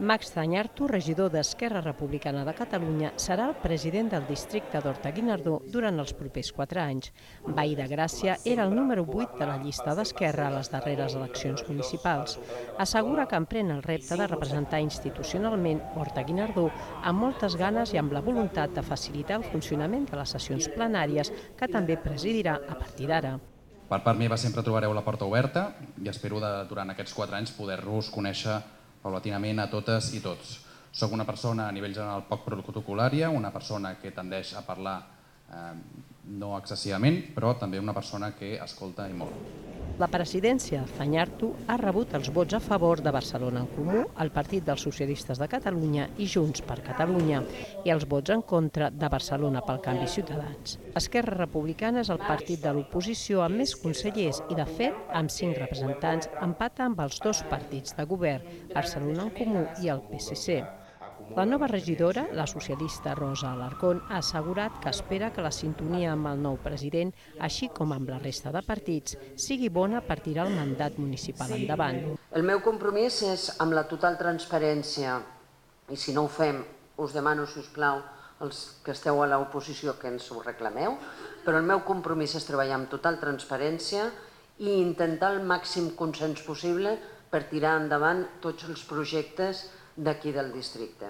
Max Zañartu, regidor d'Esquerra Republicana de Catalunya, serà el president del districte d'Horta-Guinardó durant els propers 4 anys. Vall de Gràcia era el número 8 de la llista d'Esquerra a les darreres eleccions municipals. Assegura que emprèn el repte de representar institucionalment Horta-Guinardó amb moltes ganes i amb la voluntat de facilitar el funcionament de les sessions plenàries, que també presidirà a partir d'ara. Per part meva sempre trobareu la porta oberta i espero durant aquests 4 anys poder-vos conèixer paulatinament a totes i tots. Soc una persona a nivell general poc protocolària, una persona que tendeix a parlar no excessivament, però també una persona que escolta i molt. La presidència de Zañartu ha rebut els vots a favor de Barcelona en Comú, el Partit dels Socialistes de Catalunya i Junts per Catalunya, i els vots en contra de Barcelona pel Canvi Ciutadans. Esquerra Republicana és el partit de l'oposició amb més consellers i, de fet, amb 5 representants, empata amb els 2 partits de govern, Barcelona en Comú i el PSC. La nova regidora, la socialista Rosa Alarcón, ha assegurat que espera que la sintonia amb el nou president, així com amb la resta de partits, sigui bona per tirar el mandat municipal endavant. El meu compromís és amb la total transparència, i si no ho fem, us demano, si us plau, els que esteu a l'oposició, que ens ho reclameu, però el meu compromís és treballar amb total transparència i intentar el màxim consens possible per tirar endavant tots els projectes d'aquí del districte.